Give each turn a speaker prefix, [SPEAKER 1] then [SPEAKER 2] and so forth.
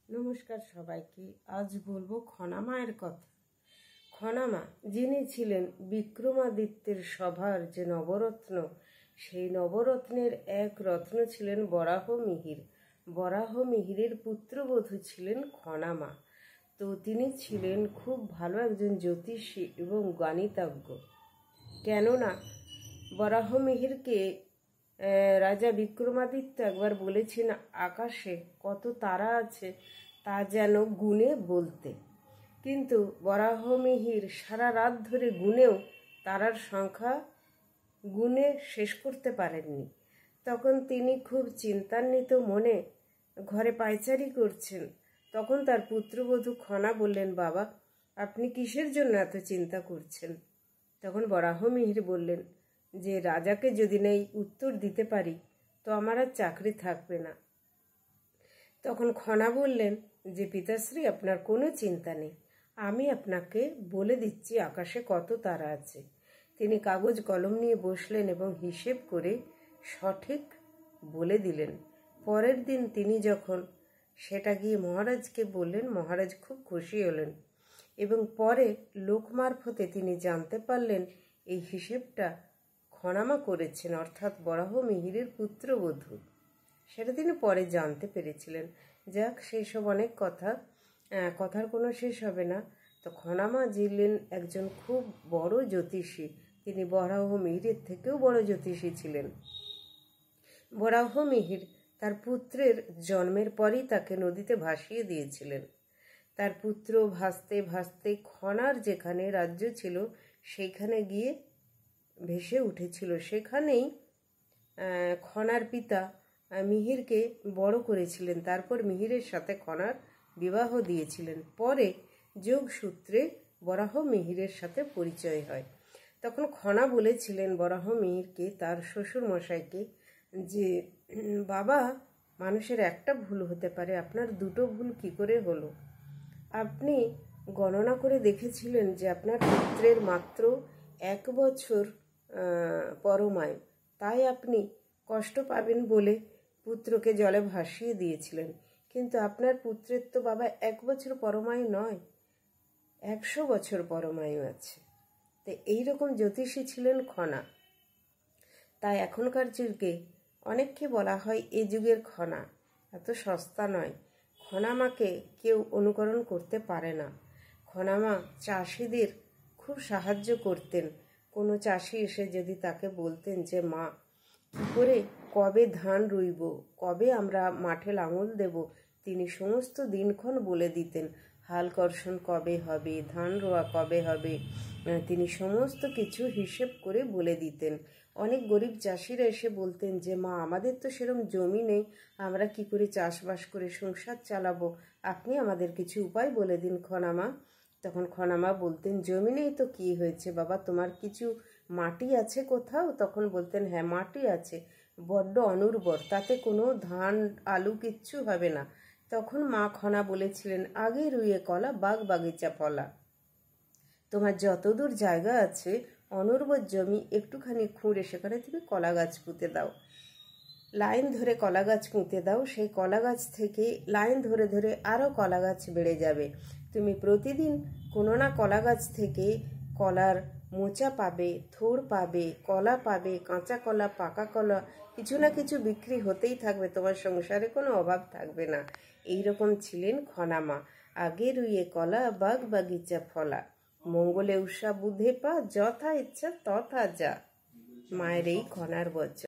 [SPEAKER 1] নমস্কার সবাইকে। আজ বলবো খনা মায়ের কথা। খনা মা যিনি ছিলেন বিক্রমাদিত্যের সভার যে নবরত্ন, সেই নবরত্নের এক রত্ন ছিলেন বরাহ মিহির। বরাহ মিহিরের পুত্রবধূ ছিলেন খনা মা। তো তিনি ছিলেন খুব ভালো একজন জ্যোতিষী এবং গণিতজ্ঞ। কেননা বরাহ মিহিরকে রাজা বিক্রমাদিত্য একবার বলেছেন আকাশে কত তারা আছে তা যেন গুণে বলতে, কিন্তু বরাহ মিহির সারা রাত ধরে গুনেও তারার সংখ্যা গুণে শেষ করতে পারেননি। তখন তিনি খুব চিন্তান্বিত মনে ঘরে পায়চারি করছেন। তখন তার পুত্রবধূ খনা বললেন, বাবা আপনি কিসের জন্য এত চিন্তা করছেন? তখন বরাহ মিহির বললেন যে রাজাকে যদি না এই উত্তর দিতে পারি তো আমার আর চাকরি থাকবে না। তখন খনা বললেন যে পিতাশ্রী আপনার কোনো চিন্তা নেই, আমি আপনাকে বলে দিচ্ছি আকাশে কত তারা আছে। তিনি কাগজ কলম নিয়ে বসলেন এবং হিসেব করে সঠিক বলে দিলেন। পরের দিন তিনি যখন সেটা গিয়ে মহারাজকে বললেন, মহারাজ খুব খুশি হলেন এবং পরে লোক মারফতে তিনি জানতে পারলেন এই হিসেবটা খনামা করেছেন, অর্থাৎ বরাহ মিহিরের পুত্রবধূ। সেটা তিনি পরে জানতে পেরেছিলেন। যাক, সেই সব অনেক কথার কোনো শেষ হবে না। তো খনামা ছিলেন একজন খুব বড় জ্যোতিষী। তিনি বরাহ মিহিরের থেকেও বড় জ্যোতিষী ছিলেন। বরাহ মিহির তার পুত্রের জন্মের পরই তাকে নদীতে ভাসিয়ে দিয়েছিলেন। তার পুত্র ভাসতে ভাসতে খনার যেখানে রাজ্য ছিল সেইখানে গিয়ে ভেসে উঠেছিল। সেখানেই খনার পিতা মিহিরকে বড় করেছিলেন। তারপর মিহিরের সাথে খনার বিবাহ দিয়েছিলেন। পরে যোগসূত্রে বরাহ মিহিরের সাথে পরিচয় হয়। তখন খনা বলেছিলেন বরাহ মিহিরকে, তার শ্বশুর মশাইকে, যে বাবা মানুষের একটা ভুল হতে পারে, আপনার দুটো ভুল কি করে হলো? আপনি গণনা করে দেখেছিলেন যে আপনার পুত্রের মাত্র 1 বছর পরমায়ু, তাই আপনি কষ্ট পাবেন বলে পুত্রকে জলে ভাসিয়ে দিয়েছিলেন। কিন্তু আপনার পুত্রের তো বাবা 1 বছর পরমায়ু নয়, 100 বছর পরমায়ু আছে। তো এইরকম জ্যোতিষী ছিলেন খনা। তাই এখনকার যুগে অনেককে বলা হয় এ যুগের খনা। এত সস্তা নয়। খনামাকে কেউ অনুকরণ করতে পারে না। খনামা চাষিদের খুব সাহায্য করতেন। কোনো চাষি এসে যদি তাকে বলতেন যে মা কী করে কবে ধান রুইব, কবে আমরা মাঠে লাঙল দেব, তিনি সমস্ত দিনক্ষণ বলে দিতেন। হাল কর্ষণ কবে হবে, ধান রোয়া কবে হবে, তিনি সমস্ত কিছু হিসেব করে বলে দিতেন। অনেক গরিব চাষিরা এসে বলতেন যে মা আমাদের তো সেরকম জমি নেই, আমরা কি করে চাষবাস করে সংসার চালাবো, আপনি আমাদের কিছু উপায় বলে দিন খনামা। তখন খনামা বলতেন জমি নেই তো কি হয়েছে বাবা, তোমার কিছু মাটি আছে কোথাও? তখন বলতেন হ্যাঁ মাটি আছে, বড্ড অনুর্বর, তাতে কোনো ধান আলু কিচ্ছু হবে না। তখন মা খনা বলেছিলেন আগে রুইয়ে কলা বাগ বাগিচা ফলা। তোমার যতদূর জায়গা আছে অনুর্বর জমি একটুখানি খুঁড়ে সেখানে তুমি কলা গাছ পুঁতে দাও, লাইন ধরে কলা গাছ পুঁতে দাও, সেই কলা গাছ থেকে লাইন ধরে ধরে আরও কলা গাছ বেড়ে যাবে। তুমি প্রতিদিন কোনো না কলা গাছ থেকে কলার মোচা পাবে, থোড় পাবে, কলা পাবে, কাঁচা কলা, পাকা কলা, কিছু না কিছু বিক্রি হতেই থাকবে, তোমার সংসারে কোনো অভাব থাকবে না। এইরকম ছিলেন খনামা। আগে রুইয়ে কলা বাগ বাগিচা ফলা, মঙ্গলে উষা বুধে পা, যথা ইচ্ছা তথা যা। মায়ের এই খনার বচন।